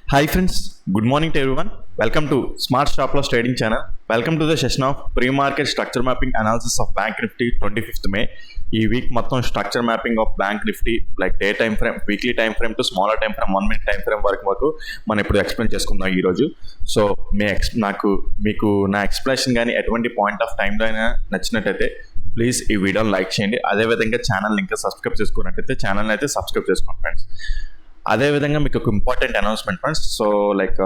Hi friends, good morning to everyone. Welcome to Smart Stop Loss Trading channel. Welcome to the session of pre-market structure mapping analysis of Bank Nifty 25th May. ఈ week మొత్తం structure mapping of bank Nifty like day time frame, weekly time frame to smaller time frame, 1 minute time frame వరకు మనం ఇప్పుడు explain చేసుకుందాం ఈరోజు. So మీకు నా explanation కానీ ఎటువంటి పాయింట్ ఆఫ్ టైంలో అయినా నచ్చినట్టయితే ప్లీజ్ ఈ వీడియోని లైక్ చేయండి. అదేవిధంగా ఛానల్ ఇంకా సబ్స్క్రైబ్ చేసుకున్నట్టయితే ఛానల్ అయితే సబ్స్క్రైబ్ చేసుకోండి ఫ్రెండ్స్. అదేవిధంగా మీకు ఒక important announcement friends. So like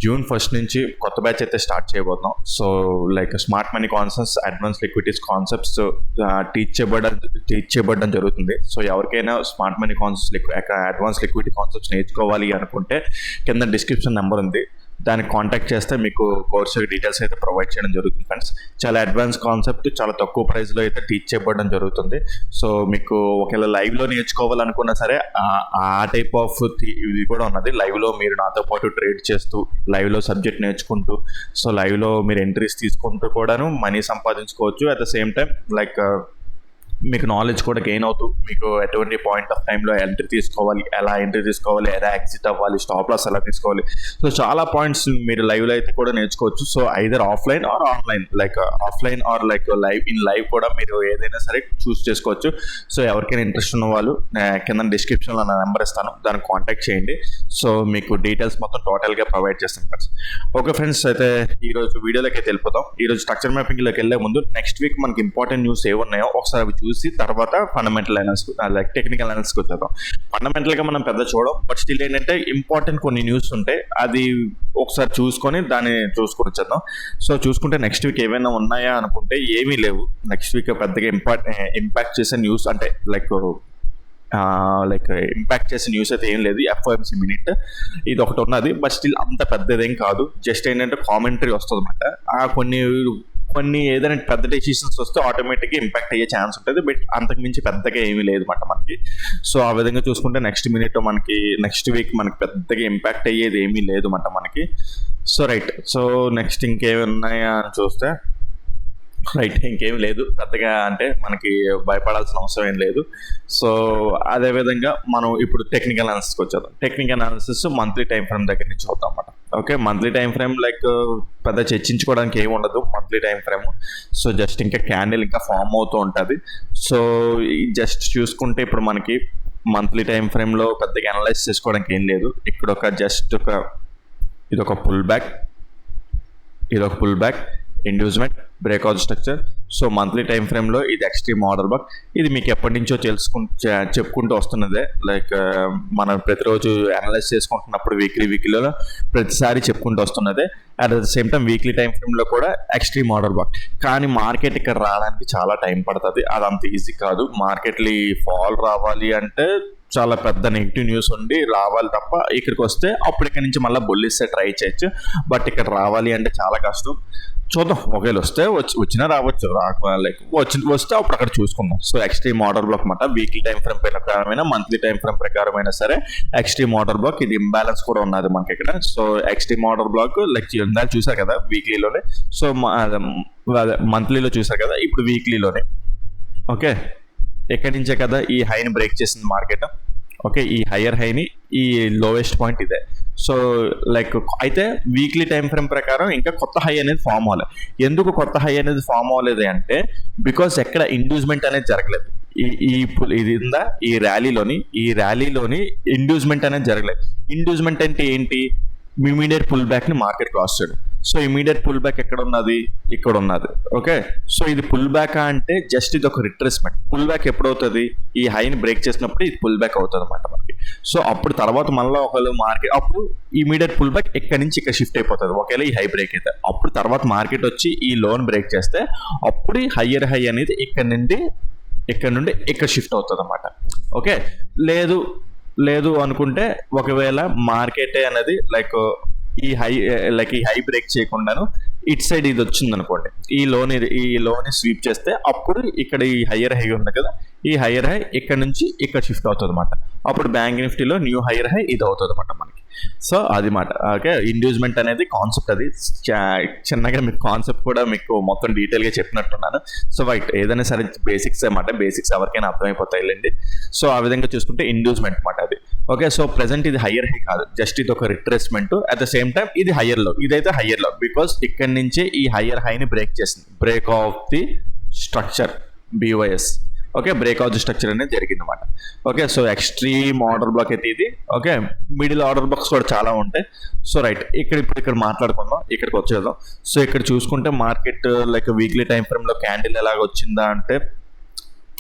June 1st నుంచి కొత్త బ్యాచ్ అయితే స్టార్ట్ చేయబోతున్నాం. So like smart money concepts, advance liquidities concepts teach చేయబడడం జరుగుతుంది. సో ఎవరికైనా smart money concepts, advance liquidity concepts నేర్చుకోవాలి అనుకుంటే కింద డిస్క్రిప్షన్ నెంబర్ ఉంది, దానికి కాంటాక్ట్ చేస్తే మీకు కోర్స్ డీటెయిల్స్ అయితే ప్రొవైడ్ చేయడం జరుగుతుంది ఫ్రెండ్స్. చాలా అడ్వాన్స్ కాన్సెప్ట్, చాలా తక్కువ ప్రైస్లో అయితే టీచ్ చేయబడడం జరుగుతుంది. సో మీకు ఒకవేళ లైవ్లో నేర్చుకోవాలనుకున్నా సరే ఆ టైప్ ఆఫ్ ఇది కూడా ఉన్నది. లైవ్లో మీరు నాతో పాటు ట్రేడ్ చేస్తూ, లైవ్లో సబ్జెక్ట్ నేర్చుకుంటూ, సో లైవ్లో మీరు ఎంట్రీస్ తీసుకుంటూ కూడాను మనీ సంపాదించుకోవచ్చు. At the same time like మీకు నాలెడ్జ్ కూడా గెయిన్ అవుతూ, మీకు ఎటువంటి పాయింట్ ఆఫ్ టైంలో ఎంట్రీ తీసుకోవాలి, ఎలా ఎగ్జిట్ అవ్వాలి, స్టాప్ లాస్ ఎలా తీసుకోవాలి, సో చాలా పాయింట్స్ మీరు లైవ్లో అయితే కూడా నేర్చుకోవచ్చు. So either offline or online, offline or live కూడా మీరు ఏదైనా సరే చూస్ చేసుకోవచ్చు. సో ఎవరికైనా ఇంట్రెస్ట్ ఉన్న వాళ్ళు కింద డిస్క్రిప్షన్లో నా నెంబర్ ఇస్తాను, దానికి కాంటాక్ట్ చేయండి. సో మీకు డీటెయిల్స్ మొత్తం టోటల్గా ప్రొవైడ్ చేస్తాను ఫ్రెండ్స్. ఓకే ఫ్రెండ్స్, అయితే ఈరోజు వీడియోలోకి అయితే వెళ్ళిపోతాం. ఈరోజు స్ట్రక్చర్ మ్యాపింగ్లోకి వెళ్ళే ముందు నెక్స్ట్ వీక్ మనకి ఇంపార్టెంట్ న్యూస్ ఏమున్నాయో ఒకసారి చూసి తర్వాత ఫండమెంటల్ అనాలిసిస్ లైక్ టెక్నికల్ అనాలిసిస్కి వచ్చేద్దాం. ఫండమెంటల్గా మనం పెద్ద చూడం, బట్ స్టిల్ ఏంటంటే ఇంపార్టెంట్ కొన్ని న్యూస్ ఉంటాయి, అది ఒకసారి చూసుకొని దాన్ని చూసుకొని వచ్చేద్దాం. సో చూసుకుంటే నెక్స్ట్ వీక్ ఏమైనా ఉన్నాయా అనుకుంటే ఏమీ లేవు. నెక్స్ట్ వీక్ పెద్దగా ఇంపాక్ట్ చేసే న్యూస్ అంటే లైక్ ఇంపాక్ట్ చేసే న్యూస్ అయితే ఏం లేదు. FOMC మినిట్ ఇది ఒకటి ఉన్నది, బట్ స్టిల్ అంత పెద్దదేం కాదు. జస్ట్ ఏంటంటే కామెంటరీ వస్తుంది అన్నమాట. కొన్ని ఏదైనా పెద్ద డెసిషన్స్ వస్తే ఆటోమేటిక్గా ఇంపాక్ట్ అయ్యే ఛాన్స్ ఉంటుంది, బట్ అంతకుమించి పెద్దగా ఏమీ లేదు అన్నమాట మనకి. సో ఆ విధంగా చూసుకుంటే నెక్స్ట్ వీక్ మనకి పెద్దగా ఇంపాక్ట్ అయ్యేది ఏమీ లేదు అన్నమాట మనకి. సో రైట్, సో నెక్స్ట్ ఇంకేమి ఉన్నాయా అని చూస్తే ఇంకేం లేదు పెద్దగా, అంటే మనకి భయపడాల్సిన అవసరం ఏం లేదు. సో అదేవిధంగా మనం ఇప్పుడు టెక్నికల్ అనాలిసిస్కి వచ్చేద్దాం. Technical analysis monthly time frame దగ్గర నుంచి అవుతాం అన్నమాట. ఓకే, మంత్లీ టైం ఫ్రేమ్ పెద్ద చర్చించుకోవడానికి ఏమి ఉండదు monthly time frame. So just ఇంకా క్యాండిల్ ఇంకా ఫామ్ అవుతూ ఉంటుంది. సో జస్ట్ చూసుకుంటే ఇప్పుడు మనకి మంత్లీ టైం ఫ్రేమ్లో పెద్దగా అనలైజ్ చేసుకోవడానికి ఏం లేదు. ఇక్కడ ఇదొక pull back inducement breakout structure. So monthly time ఫ్రేమ్లో ఇది ఎక్స్ట్రీమ్ ఆర్డర్ బ్లాక్. ఇది మీకు ఎప్పటి నుంచో చెప్పుకుంటూ వస్తున్నదే. మనం ప్రతిరోజు అనలైజ్ చేసుకుంటున్నప్పుడు వీక్లీలో ప్రతిసారి చెప్పుకుంటూ వస్తున్నదే. At the same time weekly time ఫ్రేమ్లో కూడా ఎక్స్ట్రీమ్ ఆర్డర్ బ్లాక్. కానీ మార్కెట్ ఇక్కడ రావడానికి చాలా టైం పడుతుంది, అది అంత ఈజీ కాదు. మార్కెట్లు ఫాల్ రావాలి అంటే చాలా పెద్ద నెగిటివ్ న్యూస్ ఉండి రావాలి తప్ప, ఇక్కడికి వస్తే అప్పుడు ఇక్కడ నుంచి మళ్ళీ బుల్లిస్తే ట్రై చేయొచ్చు. బట్ ఇక్కడ రావాలి అంటే చాలా కష్టం. చూద్దాం, ఒకవేళ వస్తే వచ్చినా రావచ్చు, వస్తే అప్పుడు అక్కడ చూసుకుందాం. సో ఎక్స్ట్రీమ్ ఆర్డర్ బ్లాక్ అన్నమాట. వీక్లీ టైం ఫ్రేమ్ ప్రకారమైన, మంత్లీ టైం ఫ్రేమ్ ప్రకారమైనా సరే ఎక్స్ట్రీమ్ ఆర్డర్ బ్లాక్. ఇది ఇంబ్యాలెన్స్ కూడా ఉన్నది మనకి ఇక్కడ. సో ఎక్స్ట్రీమ్ ఆర్డర్ బ్లాక్ ఇందాక చూసారు కదా వీక్లీలోనే, సో మంత్లీలో చూసారు కదా, ఇప్పుడు వీక్లీలోనే. ఓకే, ఎక్కడి నుంచే కదా ఈ హైని బ్రేక్ చేసింది మార్కెట్. ఓకే, ఈ హయ్యర్ హైని, ఈ లోవెస్ట్ పాయింట్ ఇదే. సో అయితే వీక్లీ టైం ఫ్రేమ్ ప్రకారం ఇంకా కొత్త హై అనేది ఫామ్ అవ్వలేదు. ఎందుకు కొత్త హై అనేది ఫామ్ అవ్వలేదు అంటే బికాస్ ఎక్కడ ఇండ్యూస్మెంట్ అనేది జరగలేదు. ఈ ర్యాలీలోని ఇండ్యూస్మెంట్ అనేది జరగలేదు. ఇండ్యూస్మెంట్ అంటే ఏంటి? ఇమీడియట్ పుల్ బ్యాక్ ని మార్కెట్ క్రాస్ చేయడం. సో ఇమీడియట్ పుల్ బ్యాక్ ఎక్కడ ఉన్నది? ఇక్కడ ఉన్నది. ఓకే, సో ఇది పుల్ బ్యాక్ అంటే జస్ట్ ఇది ఒక రిట్రేస్మెంట్. Pull back ఎప్పుడవుతుంది? ఈ హైని బ్రేక్ చేసినప్పుడు ఇది పుల్ బ్యాక్ అవుతుంది అన్నమాట మనకి. సో అప్పుడు తర్వాత మళ్ళీ ఒకవేళ మార్కెట్ అప్పుడు ఇమీడియట్ పుల్ బ్యాక్ ఎక్కడి నుంచి ఇక్కడ షిఫ్ట్ అయిపోతుంది. ఒకవేళ ఈ హై బ్రేక్ అయితే అప్పుడు తర్వాత మార్కెట్ వచ్చి ఈ లోన్ బ్రేక్ చేస్తే అప్పుడు ఈ హయ్యర్ హై అనేది ఇక్కడ నుండి ఇక్కడ షిఫ్ట్ అవుతుంది అన్నమాట. ఓకే, లేదు అనుకుంటే ఒకవేళ మార్కెట్ అనేది ఈ హై బ్రేక్ చేయకుండాను ఇట్ సైడ్ ఇది వచ్చింది అనుకోండి, ఈ లోని స్వీప్ చేస్తే అప్పుడు ఇక్కడ ఈ హయ్యర్ హై ఉంది కదా, ఈ హయ్యర్ హై ఇక్కడ నుంచి ఇక్కడ షిఫ్ట్ అవుతుంది అనమాట. అప్పుడు బ్యాంక్ నిఫ్టీలో న్యూ హయ్యర్ హై ఇది అవుతుంది అనమాట మనకి. సో అది మాట. ఓకే, ఇండ్యూస్మెంట్ అనేది కాన్సెప్ట్, అది చిన్నగా మీకు కాన్సెప్ట్ కూడా మీకు మొత్తం డీటెయిల్గా చెప్పినట్టున్నాను. సో ఏదైనా సరే బేసిక్స్ అన్నమాట, బేసిక్స్ ఎవరికైనా అర్థమైపోతాయిలేండి. సో ఆ విధంగా చూసుకుంటే ఇండ్యూస్మెంట్ అన్నమాట అది. ఓకే, సో ప్రెసెంట్ ఇది హయ్యర్ హై కాదు, జస్ట్ ఇది ఒక retracement. At the same time ఇది హయ్యర్ లో, ఇదైతే హయ్యర్ లో, బికాస్ ఇక్కడి నుంచే ఈ హయ్యర్ హైని బ్రేక్ చేసింది, break of the structure BYS. Okay, break of the structure అనేది జరిగింది అనమాట. Okay, so extreme order black అయితే ఇది. ఓకే, మిడిల్ ఆర్డర్ బ్లాక్స్ కూడా చాలా ఉంటాయి. సో రైట్, ఇక్కడ మాట్లాడుకుందాం, ఇక్కడికి వచ్చేద్దాం. సో ఇక్కడ చూసుకుంటే market like weekly time frame లో క్యాండిల్ ఎలాగ వచ్చిందా అంటే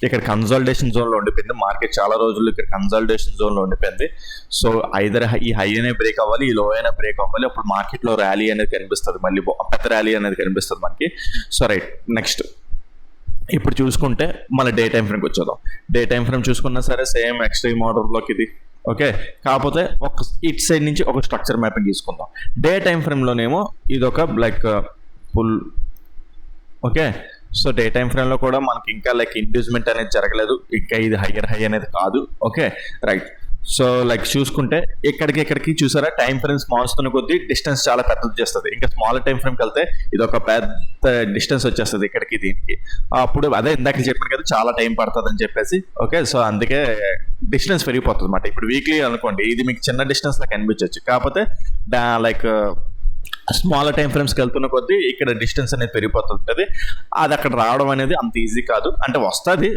ఇక్కడ కన్సాలిడేషన్ జోన్ లో ఉండిపోయింది మార్కెట్. చాలా రోజులు ఇక్కడ కన్సాలిడేషన్ జోన్ లో ఉండిపోయింది. సో ఐదర్ ఈ హై అనే బ్రేక్ అవ్వాలి, ఈ లో అయినా బ్రేక్ అవ్వాలి, అప్పుడు మార్కెట్ లో ర్యాలీ అనేది కనిపిస్తుంది, మళ్ళీ పెద్ద ర్యాలీ అనేది కనిపిస్తుంది మనకి. సో రైట్, నెక్స్ట్ ఇప్పుడు చూసుకుంటే మళ్ళీ డే టైం ఫ్రేమ్కి వచ్చేద్దాం. డే టైం ఫ్రేమ్ చూసుకున్నా సరే సేమ్ ఎక్స్ట్రీమ్ ఆర్డర్ బ్లాక్ ఇది. ఓకే, కాకపోతే ఒక ఇట్ సైడ్ నుంచి ఒక స్ట్రక్చర్ మ్యాపింగ్ తీసుకుందాం. డే టైం ఫ్రేమ్లోనేమో ఇది ఒక like full. Okay, so day time ఫ్రేమ్లో కూడా మనకి ఇంకా లైక్ ఇండ్యూస్మెంట్ అనేది జరగలేదు, ఇంకా ఇది హయ్యర్ హై అనేది కాదు. ఓకే రైట్, సో లైక్ చూసుకుంటే ఇక్కడికి చూసారా టైం ఫ్రేమ్స్ మారుస్తున్న కొద్దీ డిస్టెన్స్ చాలా పెద్దది చేస్తుంది. ఇంకా స్మాల్ టైం ఫ్రేమ్కి వెళ్తే ఇది ఒక పెద్ద డిస్టెన్స్ వచ్చేస్తుంది ఇక్కడికి దీనికి. అప్పుడు అదే ఇందాక చెప్పాను కదా చాలా టైం పడుతుంది అని చెప్పేసి. ఓకే, సో అందుకే డిస్టెన్స్ పెరిగిపోతుంది అనమాట. ఇప్పుడు వీక్లీ అనుకోండి ఇది మీకు చిన్న డిస్టెన్స్ లా కనిపించవచ్చు, కాకపోతే లైక్ స్మాల్ టైం ఫ్రేమ్స్కి వెళ్తున్న కొద్దీ ఇక్కడ డిస్టెన్స్ అనేది పెరిగిపోతుంటుంది. అది అక్కడ రావడం అనేది అంత ఈజీ కాదు, అంటే వస్తుంది,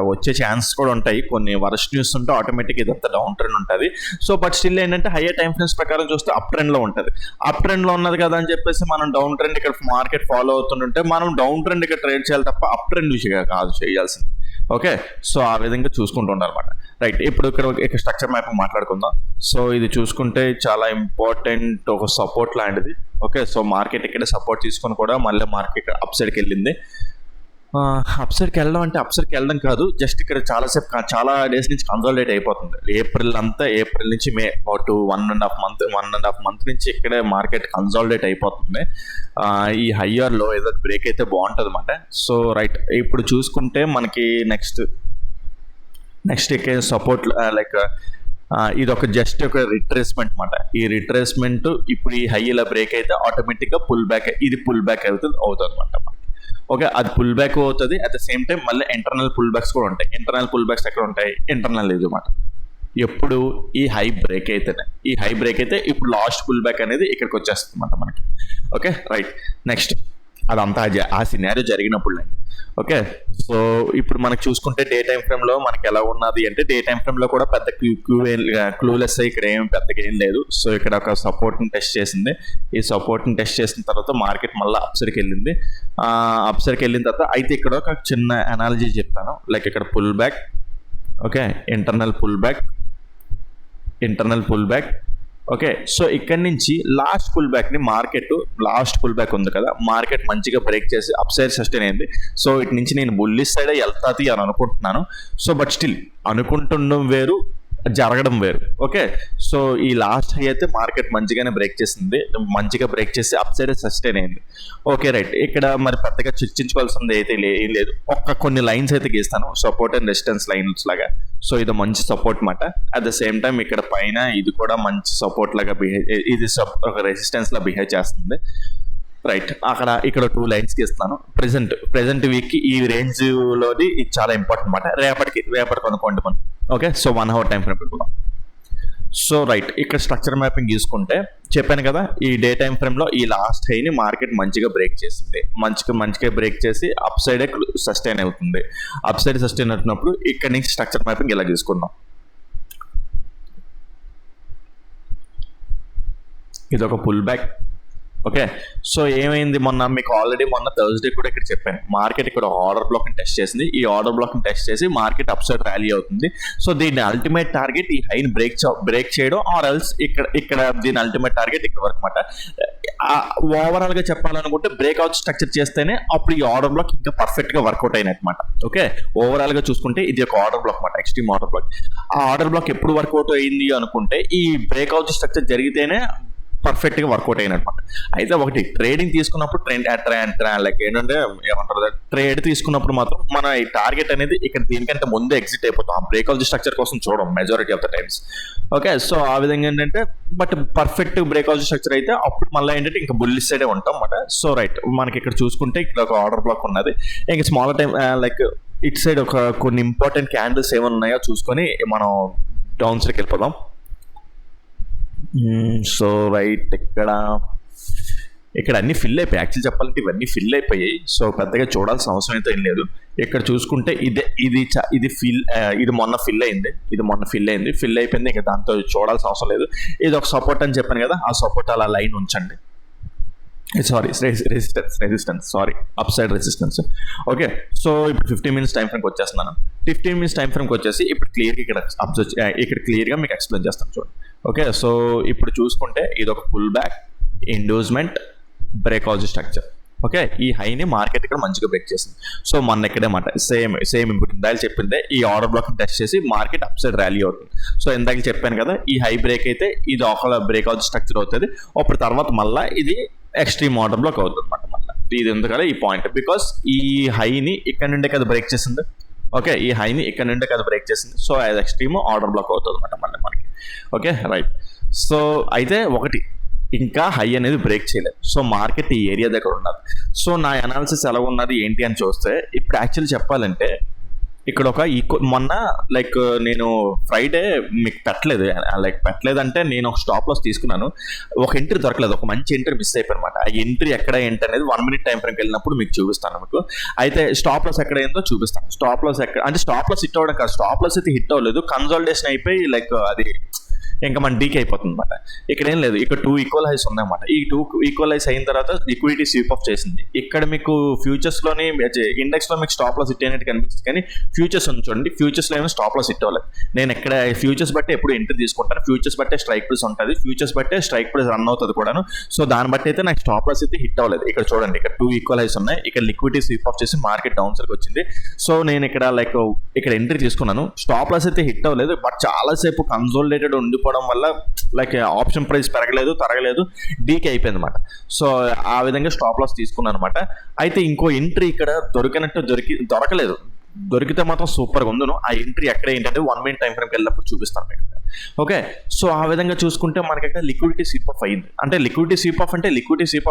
వచ్చే ఛాన్స్ కూడా ఉంటాయి. కొన్ని వర్స్ట్ న్యూస్ ఉంటే ఆటోమేటిక్ ఇదంతా డౌన్ ట్రెండ్ ఉంటుంది. సో బట్ స్టిల్ ఏంటంటే హయ్యర్ టైం ఫ్రేమ్స్ ప్రకారం చూస్తే అప్ ట్రెండ్లో ఉంటుంది. అప్ ట్రెండ్లో ఉన్నది కదా అని చెప్పేసి మనం డౌన్ ట్రెండ్ ఇక్కడ మార్కెట్ ఫాలో అవుతుంటే మనం డౌన్ ట్రెండ్ ఇక్కడ ట్రేడ్ చేయాలి తప్ప అప్ ట్రెండ్ విషయంగా కాదు చేయాల్సింది. ఓకే, సో ఆ విధంగా చూసుకుంటున్నారు అనమాట. రైట్, ఇప్పుడు ఇక్కడ స్ట్రక్చర్ మ్యాప్ మాట్లాడుకుందాం. సో ఇది చూసుకుంటే చాలా ఇంపార్టెంట్ ఒక సపోర్ట్ లాంటిది. ఓకే, సో మార్కెట్ ఇక్కడ సపోర్ట్ తీసుకొని కూడా మళ్ళీ మార్కెట్ అప్ సైడ్కి వెళ్ళింది. అప్ సైడ్కి వెళ్ళడం అంటే అప్ సైడ్కి వెళ్ళడం కాదు, జస్ట్ ఇక్కడ చాలా డేస్ నుంచి కన్సాలిడేట్ అయిపోతుంది. ఏప్రిల్ నుంచి మే అబౌట్ 1.5 మంత్ నుంచి ఇక్కడే మార్కెట్ కన్సాలిడేట్ అయిపోతుంది. ఈ హయ్యర్ లో ఏదో బ్రేక్ అయితే బాగుంటుంది అన్నమాట. సో రైట్, ఇప్పుడు చూసుకుంటే మనకి నెక్స్ట్ ఇక్కడ సపోర్ట్ లైక్ ఇది ఒక జస్ట్ ఒక రిట్రేస్మెంట్ అనమాట. ఈ రిట్రేస్మెంట్ ఇప్పుడు ఈ హై ఇలా బ్రేక్ అయితే ఆటోమేటిక్గా పుల్ బ్యాక్, ఇది పుల్ బ్యాక్ అవుతుంది అనమాట మనకి. ఓకే, అది పుల్ బ్యాక్ అవుతుంది. అట్ ద సేమ్ టైం మళ్ళీ ఇంటర్నల్ పుల్ బ్యాక్స్ కూడా ఉంటాయి. ఇంటర్నల్ పుల్ బ్యాక్స్ ఎక్కడ ఉంటాయి? ఇంటర్నల్ లేదు అన్నమాట. ఎప్పుడు ఈ హై బ్రేక్ అయితే ఇప్పుడు లాస్ట్ పుల్ బ్యాక్ అనేది ఇక్కడికి వచ్చేస్తుంది అన్నమాట మనకి. ఓకే రైట్, నెక్స్ట్ అదంతా ఆ సినారియో జరిగినప్పుడు అండి. ఓకే, సో ఇప్పుడు మనకు చూసుకుంటే డే టైం ఫ్రేమ్ లో మనకి ఎలా ఉన్నది అంటే డే టైం ఫ్రేమ్ లో కూడా పెద్ద క్లూలెస్ ఇక్కడ ఏం పెద్దగా ఏం లేదు. సో ఇక్కడ ఒక సపోర్ట్ ని టెస్ట్ చేసింది. ఈ సపోర్ట్ ని టెస్ట్ చేసిన తర్వాత మార్కెట్ మళ్ళీ అప్సర్కి వెళ్ళింది. అప్సర్కి వెళ్ళిన తర్వాత అయితే ఇక్కడ ఒక చిన్న అనాలజీ చెప్తాను. లైక్ ఇక్కడ pull back, okay, internal pull back. Okay, so ఇక్కడ నుంచి లాస్ట్ పుల్ బ్యాక్ ఉంది కదా, మార్కెట్ మంచిగా బ్రేక్ చేసి అప్ సైడ్ సస్టైన్ అయింది. సో ఇటు నుంచి నేను బుల్లిష్ సైడ్ వెళ్తాది అని అనుకుంటున్నాను. సో బట్ స్టిల్ అనుకుంటుండడం వేరు, జరగడం వేరు. ఓకే, సో ఈ లాస్ట్ హై అయితే మార్కెట్ మంచిగానే బ్రేక్ చేసి అప్ సైడ్ సస్టైన్ అయింది. ఓకే రైట్, ఇక్కడ మరి పెద్దగా చర్చించుకోవాల్సింది అయితే ఏం లేదు. కొన్ని లైన్స్ అయితే గీస్తాను, సపోర్ట్ అండ్ రెసిస్టెన్స్ లైన్స్ లాగా. సో ఇది మంచి సపోర్ట్ మాట. అట్ ద సేమ్ టైం ఇక్కడ పైన ఇది కూడా మంచి సపోర్ట్ లాగా ఇది ఒక రెసిస్టెన్స్ లా బిహేవ్ చేస్తుంది. రైట్, ఇక్కడ 2 లైన్స్ గీస్తాను. ప్రెసెంట్ వీక్ కి ఈ రేంజ్ లోది ఇది చాలా ఇంపార్టెంట్ మాట. రేపటికి అనుకోండి మనం. Okay, so 1 hour time frame పెట్టుకుందాం. సో రైట్, ఇక్కడ స్ట్రక్చర్ మ్యాపింగ్ తీసుకుంటే చెప్పాను కదా, ఈ డే టైం ఫ్రేమ్ లో ఈ లాస్ట్ హైని మార్కెట్ మంచిగా బ్రేక్ చేసింది. మంచిగా బ్రేక్ చేసి అప్ సైడ్ సస్టైన్ అవుతుంది. అప్ సైడ్ సస్టైన్ అవుతున్నప్పుడు ఇక్కడ నుంచి స్ట్రక్చర్ మ్యాపింగ్ ఇలా తీసుకుందాం. ఇది ఒక పుల్ బ్యాక్. ఓకే, సో ఏమైంది మీకు ఆల్రెడీ మొన్న థర్స్డే కూడా ఇక్కడ చెప్పాను, మార్కెట్ ఇక్కడ ఆర్డర్ బ్లాక్ ని టెస్ట్ చేసింది. ఈ ఆర్డర్ బ్లాక్ ని టెస్ట్ చేసి మార్కెట్ అప్ సైడ్ ర్యాలీ అవుతుంది. సో దీని అల్టిమేట్ టార్గెట్ ఈ హైని బ్రేక్ చేయడం, ఆర్ ఎల్స్ ఇక్కడ దీని అల్టిమేట్ టార్గెట్ ఇక్కడ వరకు అనమాట. ఓవరాల్ గా చెప్పాలనుకుంటే బ్రేక్అవుట్ స్ట్రక్చర్ చేస్తేనే అప్పుడు ఈ ఆర్డర్ బ్లాక్ ఇంకా పర్ఫెక్ట్ గా వర్కౌట్ అయినమాట. ఓకే, ఓవరాల్ గా చూసుకుంటే ఇది ఒక ఆర్డర్ బ్లాక్ అనమాట, ఎక్స్ట్రీమ్ ఆర్డర్ బ్లాక్. ఆ ఆర్డర్ బ్లాక్ ఎప్పుడు వర్కౌట్ అయింది అనుకుంటే ఈ బ్రేక్అవుట్ స్ట్రక్చర్ జరిగితేనే పర్ఫెక్ట్ గా వర్కౌట్ అయినమాట. అయితే ఒకటి ట్రేడింగ్ తీసుకున్నప్పుడు లైక్ ఏంటంటే ఏమంటారు, ట్రేడ్ తీసుకున్నప్పుడు మాత్రం మన ఈ టార్గెట్ అనేది ఇక్కడ దీనికంటే ముందే ఎగ్జిట్ అయిపోతాం. ఆ బ్రేక్అవుట్ స్ట్రక్చర్ కోసం చూడం majority of the times. Okay, so ఆ విధంగా ఏంటంటే బట్ పర్ఫెక్ట్ బ్రేక్అవుట్ స్ట్రక్చర్ అయితే అప్పుడు మళ్ళీ ఏంటంటే ఇంకా బుల్లిష్ సైడే ఉంటాం అన్నమాట. సో రైట్, మనకి ఇక్కడ చూసుకుంటే ఇక్కడ ఒక ఆర్డర్ బ్లాక్ ఉన్నది. ఇంకా small time like it side కొన్ని ఇంపార్టెంట్ క్యాండిల్స్ ఏమైనా ఉన్నాయో చూసుకొని మనం డౌన్ సైడ్కి వెళ్ళిపోదాం. సో రైట్, ఇక్కడ అన్ని ఫిల్ అయిపోయాయి. యాక్చువల్ చెప్పాలంటే ఇవన్నీ ఫిల్ అయిపోయాయి. సో పెద్దగా చూడాల్సిన అవసరం అయితే ఏం లేదు. ఇక్కడ చూసుకుంటే ఇది మొన్న ఫిల్ అయింది. ఫిల్ అయిపోయింది. ఇంకా దాంతో చూడాల్సిన అవసరం లేదు. ఇది ఒక సపోర్ట్ అని చెప్పాను కదా, ఆ సపోర్ట్ అలా లైన్ ఉంచండి. Sorry, resistance up side resistance. Okay, so ఇప్పుడు 15 minutes టైం ఫ్రేమ్కి వచ్చేస్తున్నాను. 15 minutes టైం ఫ్రేమ్కి వచ్చేసి ఇప్పుడు ఇక్కడ క్లియర్గా మీకు ఎక్స్ప్లెయిన్ చేస్తాను చూడండి. ఓకే, సో ఇప్పుడు చూసుకుంటే ఇది ఒక pull back, inducement, breakout structure. Okay, ఈ హైని మార్కెట్ ఇక్కడ మంచిగా బ్రేక్ చేసింది. సో మన ఇక్కడే మాట సేమ్ ఇప్పుడు ఇందాక చెప్పిందే, ఈ ఆర్డర్ బ్లాక్ టెస్ట్ చేసి మార్కెట్ అప్ సైడ్ ర్యాలీ అవుతుంది. సో ఇందాక చెప్పాను కదా, ఈ హై బ్రేక్ అయితే ఇది ఒక బ్రేక్అవుట్ స్ట్రక్చర్ అవుతుంది. అప్పుడు తర్వాత మళ్ళీ ఇది ఎక్స్ట్రీమ్ ఆర్డర్ బ్లాక్ అవుతుంది అనమాట. మళ్ళీ ఇది ఎందుకంటే ఈ పాయింట్, బికాస్ ఈ హైని ఇక్కడ నుండే కదా బ్రేక్ చేసింది. ఓకే, ఈ హైని ఇక్కడ నుండే కదా బ్రేక్ చేసింది. సో అది ఎక్స్ట్రీమ్ ఆర్డర్ బ్లాక్ అవుతుంది అనమాట మళ్ళీ మనకి. Okay right. సో అయితే ఒకటి, ఇంకా హై అనేది బ్రేక్ చేయలేదు. సో మార్కెట్ ఈ ఏరియా దగ్గర ఉన్నది. సో నా అనాలిసిస్ ఎలా ఉన్నది ఏంటి అని చూస్తే, ఇప్పుడు యాక్చువల్లీ చెప్పాలంటే ఇక్కడ ఒక మొన్న నేను ఫ్రైడే మీకు పెట్టలేదంటే నేను ఒక స్టాప్ లాస్ తీసుకున్నాను. ఒక ఎంట్రీ దొరకలేదు, ఒక మంచి ఎంట్రీ మిస్ అయిపోయి అనమాట. ఆ ఎంట్రీ ఎక్కడ ఏంటి అనేది 1 minute టైం ఫ్రేమ్కి వెళ్ళినప్పుడు మీకు చూపిస్తాను. మీకు అయితే స్టాప్ లాస్ ఎక్కడ అయిందో చూపిస్తాను. స్టాప్ లాస్ హిట్ అవ్వడం కాదు, స్టాప్ లాస్ అయితే హిట్ అవ్వలేదు, కన్సాలిడేషన్ అయిపోయి అది ఇంకా మన డీకే అయిపోతుంది అనమాట. ఇక్కడ ఏం లేదు, ఇక్కడ 2 ఈక్వల్ హైస్ ఉన్నాయన్నమాట. ఈ 2 ఈక్వల్ హైస్ అయిన తర్వాత లిక్విడిటీ స్వీప్ ఆఫ్ చేసింది. ఇక్కడ మీకు ఫ్యూచర్స్లోని ఇండెక్స్లో మీకు స్టాప్ లాస్ హిట్ అయినట్టు కనిపిస్తుంది, కానీ ఫ్యూచర్స్ ఉంది చూడండి, ఫ్యూచర్స్లో ఏమో స్టాప్ లాస్ హిట్ అవ్వలేదు. నేను ఇక్కడ ఫ్యూచర్స్ బట్టి ఎప్పుడు ఎంట్రీ తీసుకుంటాను, ఫ్యూచర్స్ బట్టే స్ట్రైక్ ప్రైస్ ఉంటుంది, ఫ్యూచర్స్ బట్టే స్ట్రైక్ ప్రైస్ రన్ అవుతుంది కూడాను. సో దాన్ని బట్టి అయితే నాకు స్టాప్ లాస్ అయితే హిట్ అవ్వలేదు. ఇక్కడ చూడండి, ఇక్కడ 2 ఈక్వల్ హైస్ ఉన్నాయి, ఇక్కడ లిక్విడిటీ స్వీప్ ఆఫ్ చేసి మార్కెట్ డౌన్ సైడ్కి వచ్చింది. సో నేను ఇక్కడ ఎంట్రీ తీసుకున్నాను, స్టాప్ లాస్ అయితే హిట్ అవ్వలేదు, బట్ చాలాసేపు కన్సోలిడేటెడ్ ఉండిపోవడం వల్ల ఆప్షన్ ప్రైస్ తరగలేదు, డీకే అయిపోయింది అనమాట. సో ఆ విధంగా స్టాప్ లాస్ తీసుకున్నాను అనమాట. అయితే ఇంకో ఎంట్రీ ఇక్కడ దొరకలేదు, దొరికితే మాత్రం సూపర్గా ఉందును. ఆ ఎంట్రీ ఎక్కడ ఏంటంటే 1 minute టైం ఫ్రేమ్కి వెళ్ళినప్పుడు చూపిస్తాను మీకు. ఓకే, సో ఆ విధంగా చూసుకుంటే మనకి ఇక్కడ లిక్విడిటీ స్వీప్ ఆఫ్ అయింది. అంటే లిక్విడిటీ స్వీప్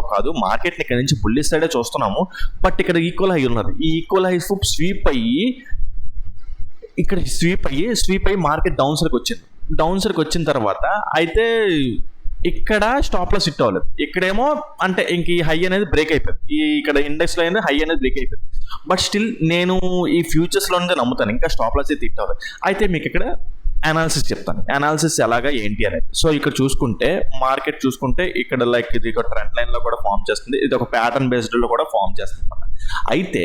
ఆఫ్ కాదు, మార్కెట్ని ఇక్కడ నుంచి బుల్లిష్ సైడే చూస్తున్నాము, బట్ ఇక్కడ ఈక్వల్ హై ఉన్నది. ఈ ఈక్వల్ హై స్వీప్ అయ్యి మార్కెట్ డౌన్ సైడ్కి వచ్చిన తర్వాత అయితే ఇక్కడ స్టాప్ లాస్ హిట్ అవ్వలేదు. ఇక్కడేమో అంటే ఇంక ఈ హై అనేది బ్రేక్ అయిపోయింది, ఇక్కడ ఇండెక్స్లో అయితే హై అనేది బ్రేక్ అయిపోయింది. బట్ స్టిల్ నేను ఈ ఫ్యూచర్స్లోనే నమ్ముతాను, ఇంకా స్టాప్ లాస్ అయితే హిట్ అవ్వలేదు. అయితే మీకు ఇక్కడ అనాలిసిస్ చెప్తాను, అనాలిసిస్ ఎలాగా ఏంటి అనేది. సో ఇక్కడ చూసుకుంటే మార్కెట్ చూసుకుంటే ఇక్కడ ఇది ఒక ట్రెండ్ లైన్లో కూడా ఫామ్ చేస్తుంది, ఇది ఒక ప్యాటర్న్ బేస్డ్లో కూడా ఫామ్ చేస్తుంది అన్నమాట. అయితే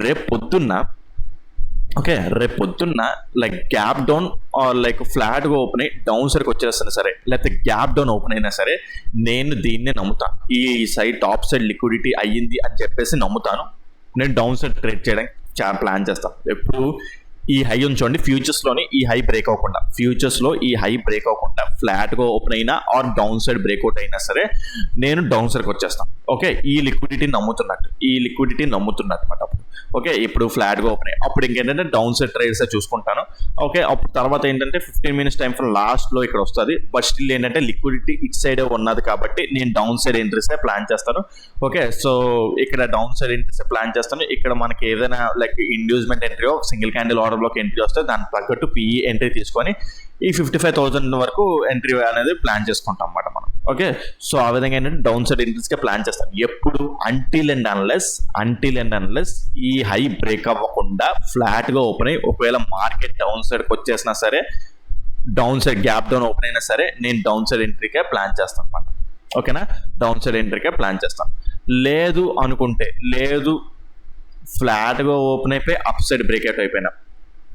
రేపు పొద్దున్న గ్యాప్ డౌన్ ఫ్లాట్గా ఓపెన్ అయ్యి డౌన్ సైడ్కి వచ్చేస్తున్నా సరే, లేకపోతే గ్యాప్ డౌన్ ఓపెన్ అయినా సరే, నేను దీన్నే నమ్ముతాను. ఈ సైడ్ టాప్ సైడ్ లిక్విడిటీ అయ్యింది అని చెప్పేసి నమ్ముతాను. నేను డౌన్ సైడ్ ట్రేడ్ చేయడానికి ప్లాన్ చేస్తాను. ఎప్పుడు ఈ హై ఉంచండి, ఫ్యూచర్స్లో ఈ హై బ్రేక్ అవ్వకుండా ఫ్లాట్గా ఓపెన్ అయినా ఆర్ డౌన్ సైడ్ బ్రేక్అవుట్ అయినా సరే నేను డౌన్ సైడ్కి వచ్చేస్తాను. ఓకే, ఈ లిక్విడిటీ నమ్ముతున్నట్టు అనమాట. ఓకే, ఇప్పుడు ఫ్లాట్గా ఓపెన్ అయ్యి అప్పుడు ఇంకేంటంటే డౌన్ సైడ్ ట్రేడ్స్ చూసుకుంటాను. ఓకే, అప్పుడు తర్వాత ఏంటంటే 15 minutes టైం ఫ్రేమ్ లాస్ట్లో ఇక్కడ వస్తుంది, బట్ స్టిల్ ఏంటంటే లిక్విడిటీ ఇట్ సైడే ఉన్నది కాబట్టి నేను డౌన్ సైడ్ ఎంట్రీసే ప్లాన్ చేస్తాను. ఓకే, సో ఇక్కడ డౌన్ సైడ్ ఎంట్రీసే ప్లాన్ చేస్తాను. ఇక్కడ మనకి ఏదైనా inducement entry single candle order black entry వస్తే దానికి తగ్గట్టు పిఈ ఎంట్రీ తీసుకొని ఈ 55,000 వరకు ఎంట్రీ అనేది ప్లాన్ చేసుకుంటాం అన్నమాట మనం. ఓకే, సో ఆ విధంగా ఏంటంటే డౌన్ సైడ్ ఎంట్రీస్గా ప్లాన్ చేస్తాను ఎప్పుడు, అంటిల్ అండ్ అన్లెస్ ఈ హై బ్రేక్ అవ్వకుండా ఫ్లాట్గా ఓపెన్ అయ్యి ఒకవేళ మార్కెట్ డౌన్ సైడ్కి వచ్చేసినా సరే, down side gap down open అయినా సరే నేను డౌన్ సైడ్ ఎంట్రీకే ప్లాన్ చేస్తాను అన్నమాట. ఓకేనా, డౌన్ సైడ్ ఎంట్రీకే ప్లాన్ చేస్తాను. లేదు అనుకుంటే ఫ్లాట్గా ఓపెన్ అయిపోయి అప్ సైడ్ బ్రేక్అవుట్ అయిపోయినా,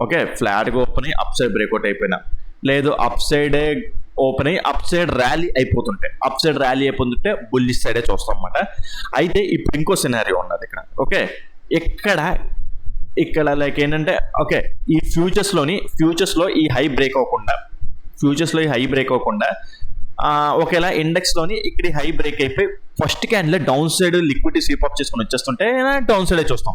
ఓకే, ఫ్లాట్గా ఓపెన్ అయ్యి అప్ సైడ్ బ్రేక్అవుట్ అయిపోయినా, లేదు అప్ సైడే ఓపెన్ అయ్యి అప్ సైడ్ ర్యాలీ అయిపోతుంటే బుల్లిష్ సైడే చూస్తాం అన్నమాట. అయితే ఇప్పుడు ఇంకో సినారియో ఉన్నది ఇక్కడ. ఓకే, ఇక్కడ ఏంటంటే ఓకే, ఈ ఫ్యూచర్స్లో ఈ హై బ్రేక్ అవ్వకుండా ఒకేలా ఇండెక్స్లోని ఇక్కడ హై బ్రేక్ అయిపోయి first candle down side liquidity sweep up చేసుకుని వచ్చేస్తుంటే డౌన్ సైడే చూస్తాం.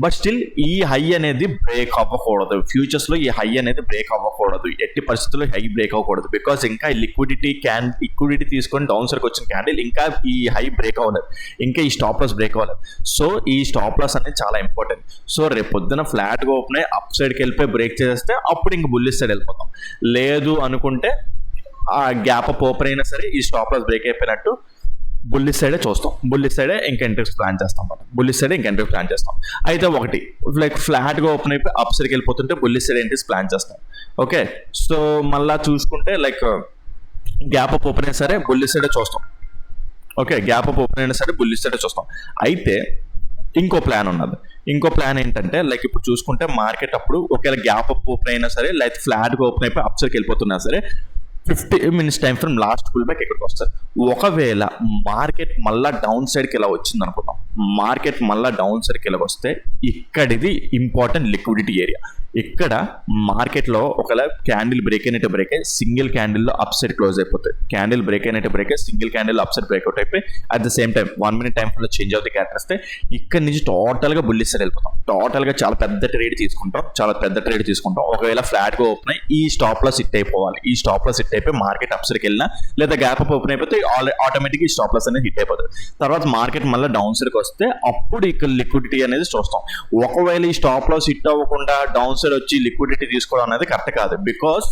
బట్ స్టిల్ ఈ హై అనేది బ్రేక్ అవ్వకూడదు, ఫ్యూచర్స్లో ఈ హై అనేది బ్రేక్ అవ్వకూడదు, ఎట్టి పరిస్థితుల్లో హై బ్రేక్ అవ్వకూడదు. బికాస్ ఇంకా లిక్విడిటీ తీసుకొని డౌన్ సైడ్కి వచ్చిన క్యాండిల్ ఇంకా ఈ హై బ్రేక్ అవ్వలేదు, ఇంకా ఈ స్టాప్ లాస్ బ్రేక్ అవ్వలేదు. సో ఈ స్టాప్ లాస్ అనేది చాలా ఇంపార్టెంట్. సో రేపు పొద్దున ఫ్లాట్గా ఓపెన్ అయ్యి అప్ సైడ్కి వెళ్ళిపోయి బ్రేక్ చేస్తే అప్పుడు ఇంక బుల్లిష్ సైడ్ వెళ్ళిపోతాం. లేదు అనుకుంటే ఆ గ్యాప్ అప్ ఓపెన్ అయినా సరే ఈ స్టాప్ లాస్ బ్రేక్ అయిపోయినట్టు బుల్లిష్ సైడే చూస్తాం, బుల్లిష్ సైడే ఇంకా ఎంట్రీస్ ప్లాన్ చేస్తాం అన్నమాట, బుల్లిష్ సైడే ఇంకా ఎంట్రీస్ ప్లాన్ చేస్తాం. అయితే ఒకటి లైక్ ఫ్లాట్గా ఓపెన్ అయిపోయి అప్ సైడ్కి వెళ్ళిపోతుంటే బుల్లిష్ సైడ్ ఎంట్రీస్ ప్లాన్ చేస్తాం. ఓకే, సో మళ్ళీ చూసుకుంటే లైక్ గ్యాప్ అప్ ఓపెన్ అయినా సరే బుల్లిష్ సైడే చూస్తాం. ఓకే, గ్యాప్ అప్ ఓపెన్ అయినా సరే బుల్లిష్ సైడే చూస్తాం. అయితే ఇంకో ప్లాన్ ఉన్నది. ఇంకో ప్లాన్ ఏంటంటే లైక్ ఇప్పుడు చూసుకుంటే మార్కెట్ అప్పుడు ఒకవేళ గ్యాప్ అప్ ఓపెన్ అయినా సరే లైక్ ఫ్లాట్గా ఓపెన్ అయిపోయి అప్ సైడ్కి వెళ్ళిపోతున్నా సరే 50 minutes time frame last pull back ఇక్కడికి వస్తారు. ఒకవేళ మార్కెట్ మళ్ళీ డౌన్ సైడ్కి ఇలా వచ్చింది అనుకుందాం, మార్కెట్ మళ్ళీ డౌన్ సైడ్కి ఇలా వస్తే ఇక్కడిది ఇంపార్టెంట్ లిక్విడిటీ ఏరియా. ఇక్కడ మార్కెట్లో ఒకవేళ క్యాండిల్ బ్రేక్ అయినట్టు బ్రేక్ అయ్యి సింగిల్ క్యాండిల్లో అప్ సైడ్ క్లోజ్ అయిపోతుంది, క్యాండిల్ బ్రేక్ అయినట్టు బ్రేక్ అయ్యి single candle up side breakout అయిపోయి at the same time 1 minute time ఫ్రేమ్లో చేంజ్ అవుతుంది క్యారెక్టర్ వస్తే ఇక్కడ నుంచి టోటల్గా బుల్లిష్ సైడ్ వెళ్ళిపోతాం, టోటల్గా చాలా పెద్ద ట్రేడ్ తీసుకుంటాం. ఒకవేళ ఫ్లాట్గా ఓపెన్ అయ్యి ఈ స్టాప్ లాస్ హిట్ అయిపోవాలి, ఈ స్టాప్ లాస్ హిట్ అయిపోయి మార్కెట్ అప్ సైడ్కి వెళ్ళినా లేదా గ్యాప్ అప్ ఓపెన్ అయిపోతే ఆటోమేటిక్ ఈ స్టాప్ లాస్ అనేది హిట్ అయిపోతుంది. తర్వాత మార్కెట్ మళ్ళీ డౌన్ సైడ్కి వస్తే అప్పుడు ఇక్కడ లిక్విడిటీ అనేది చూస్తాం. ఒకవేళ ఈ స్టాప్ లాస్ హిట్ అవ్వకుండా డౌన్ సైడ్ వచ్చి లిక్విడిటీ తీసుకోవడం అనేది కరెక్ట్ కాదు. బికాస్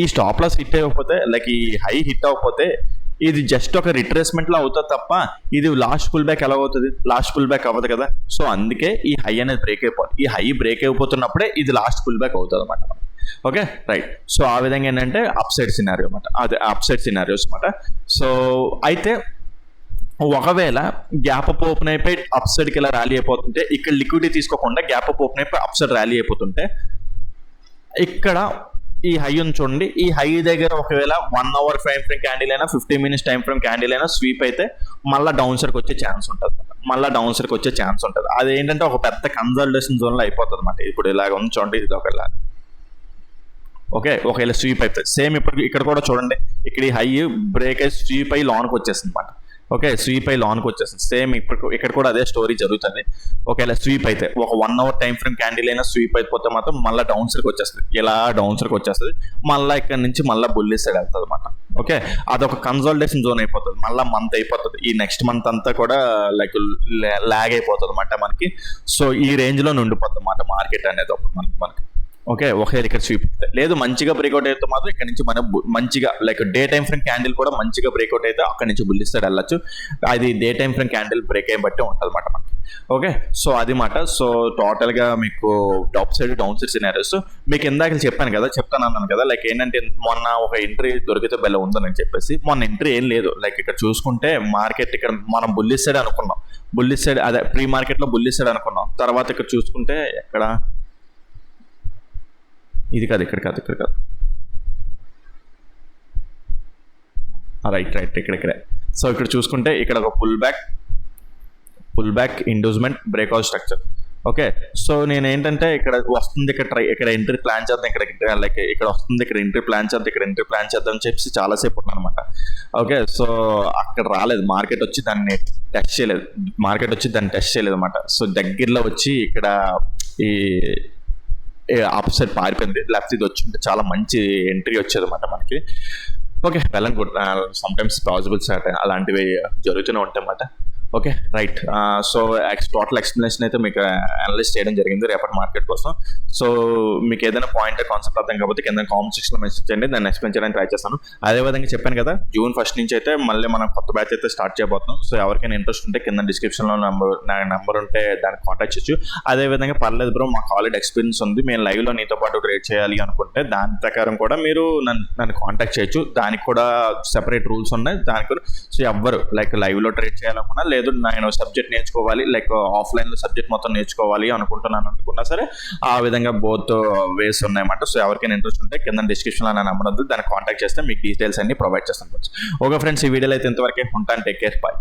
ఈ స్టాప్ లాస్ హిట్ అవ్వకపోతే లైక్ ఈ హై హిట్ అవ్వకపోతే ఇది జస్ట్ ఒక రిట్రేస్మెంట్ లో అవుతుంది తప్ప ఇది లాస్ట్ పుల్ బ్యాక్ ఎలా అవుతుంది, లాస్ట్ పుల్ బ్యాక్ అవ్వదు కదా. సో అందుకే ఈ హై అనేది బ్రేక్ అయిపోతుంది, ఈ హై బ్రేక్ అయిపోతున్నప్పుడే ఇది లాస్ట్ పుల్ బ్యాక్ అవుతుంది అనమాట. ఓకే రైట్, సో ఆ విధంగా ఏంటంటే అప్ సైడ్ సినారియో అనమాట, అదే అప్ సైడ్ సినారియోస్ అనమాట. సో అయితే ఒకవేళ గ్యాప్ అప్ ఓపెన్ అయిపోయి అప్ సైడ్కి ఇలా ర్యాలీ అయిపోతుంటే ఇక్కడ లిక్విడిటీ తీసుకోకుండా గ్యాప్ అప్ ఓపెన్ అయిపోయి అప్ సైడ్ ర్యాలీ అయిపోతుంటే ఇక్కడ ఈ హై ఉంది చూడండి, ఈ హై దగ్గర ఒకవేళ 1 hour టైం ఫ్రేమ్ క్యాండిల్ అయినా 50 minutes టైం ఫ్రేమ్ క్యాండిల్ అయినా స్వీప్ అయితే మళ్ళీ డౌన్ సైడ్కి వచ్చే ఛాన్స్ ఉంటుంది. అదేంటంటే ఒక పెద్ద కన్సల్టేషన్ జోన్లో అయిపోతుంది అనమాట. ఇప్పుడు ఇలాగ ఉంది చూడండి, ఇది ఒకలా ఓకే ఒకవేళ స్వీప్ అయిపోతుంది. సేమ్ ఇప్పుడు ఇక్కడ కూడా చూడండి, ఇక్కడ ఈ హై బ్రేక్ అయ్యి స్వీప్ అయ్యి లాన్కి వచ్చేస్తుంది అనమాట. ఓకే స్వీప్ అయ్యి లాన్కి వచ్చేస్తుంది. సేమ్ ఇక్కడ కూడా అదే స్టోరీ జరుగుతుంది. ఒకవేళ స్వీప్ అయితే ఒక 1 hour టైం ఫ్రేమ్ క్యాండిల్ అయినా స్వీప్ అయిపోతే మాత్రం మళ్ళీ డౌన్ సైడ్కి వచ్చేస్తుంది, ఇలా డౌన్ సైడ్కి వచ్చేస్తుంది. మళ్ళీ ఇక్కడ నుంచి మళ్ళీ బుల్లిష్ సైడ్ వెళ్తుంది అనమాట. ఓకే అదొక కన్సల్టేషన్ జోన్ అయిపోతుంది, మళ్ళీ మంత్ అయిపోతుంది. ఈ నెక్స్ట్ మంత్ అంతా కూడా లైక్ ల్యాగ్ అయిపోతుంది అనమాట మనకి. సో ఈ రేంజ్లో ఉండిపోతుంది అన్నమాట మార్కెట్ అనేది మనకి. ఓకే ఒకవేళ ఇక్కడ స్వీప్ లేదు మంచిగా బ్రేక్అవుట్ అయితే మాత్రం ఇక్కడ నుంచి మనం మంచిగా like day time frame candle కూడా మంచిగా బ్రేక్అవుట్ అయితే అక్కడ నుంచి బుల్లిష్ సైడ్ వెళ్ళచ్చు. అది day time frame candle break అయ్యి బట్టి ఉంటుంది అన్నమాట మనకి. ఓకే సో అది మాట. సో టోటల్గా మీకు top side down side scenarios మీకు ఇందాక చెప్తాను కదా లైక్ ఏంటంటే మొన్న ఒక ఎంట్రీ దొరికితే బెల్ల ఉందని చెప్పేసి మొన్న ఎంట్రీ ఏం లేదు. లైక్ ఇక్కడ చూసుకుంటే మార్కెట్ ఇక్కడ మనం బుల్లిష్ సైడ్ అనుకున్నాం, బుల్లిష్ సైడ్ అదే ప్రీ మార్కెట్లో బుల్లిష్ సైడ్ అనుకున్నాం. తర్వాత ఇక్కడ చూసుకుంటే ఎక్కడ ఇది కాదు, ఇక్కడ కాదు రైట్ ఇక్కడే. సో ఇక్కడ చూసుకుంటే ఇక్కడ ఒక pull back inducement breakout structure. Okay so నేను ఏంటంటే ఇక్కడ వస్తుంది, ఇక్కడ ఎంట్రీ ప్లాన్ చేద్దాం, ఇక్కడ వస్తుంది, ఇక్కడ ఎంట్రీ ప్లాన్ చేద్దాం అని చెప్పి చాలాసేపు ఉన్నాను అనమాట. ఓకే సో అక్కడ రాలేదు, మార్కెట్ వచ్చి దాన్ని టెస్ట్ చేయలేదు అనమాట. సో దగ్గరలో వచ్చి ఇక్కడ ఈ అప్ సైడ్ పారిపోయింది, లేకపోతే ఇది వచ్చి చాలా మంచి ఎంట్రీ వచ్చేది అనమాట మనకి. Okay well and good, some times possibles అలాంటివి జరుగుతూనే ఉంటాయి అన్నమాట. Okay right, so total explanation అయితే మీకు అనలైజ్ చేయడం జరిగింది రేపటి మార్కెట్ కోసం. సో మీకు ఏదైనా పాయింట్ కాన్సెప్ట్ అర్థం కాకపోతే కింద కామెంట్ సెక్షన్లో మెసేజ్ చేయండి, దాన్ని ఎక్స్ప్లెయిన్ చేయడానికి ట్రై చేస్తాను. అదేవిధంగా చెప్పాను కదా June 1st నుంచి అయితే మళ్ళీ మనం కొత్త బ్యాచ్ అయితే స్టార్ట్ చేయబోతున్నాం. సో ఎవరికైనా ఇంట్రెస్ట్ ఉంటే కింద డిస్క్రిప్షన్లో నా నెంబర్ ఉంటే దానికి కాంటాక్ట్ చేయొచ్చు. అదేవిధంగా పర్లేదు బ్రో మాకు ఆల్రెడీ ఎక్స్పీరియన్స్ ఉంది, మేము లైవ్లో నీతో పాటు ట్రేడ్ చేయాలి అనుకుంటే దాని ప్రకారం కూడా మీరు నన్ను కాంటాక్ట్ చేయొచ్చు. దానికి కూడా సెపరేట్ రూల్స్ ఉన్నాయి దానికి కూడా. సో ఎవ్వరు లైక్ లైవ్లో ట్రేడ్ చేయాలనుకున్నా లేదు నేను సబ్జెక్ట్ నేర్చుకోవాలి లైక్ ఆఫ్లైన్లో సబ్జెక్ట్ మొత్తం నేర్చుకోవాలి అనుకున్నా సరే ఆ విధంగా బోత్ వేస్ ఉన్నాయన్నమాట. సో ఎవరికైనా ఇంట్రెస్ట్ ఉంటే కింద డిస్క్రిప్షన్లో నా నెంబర్ ఉంది, దాన్ని కాంటాక్ట్ చేస్తే మీకు డీటెయిల్స్ అన్ని ప్రొవైడ్ చేస్తాను. ఓకే ఫ్రెండ్స్, ఈ వీడియోలో అయితే ఇంతవరకే ఉంటాను. Take care, bye.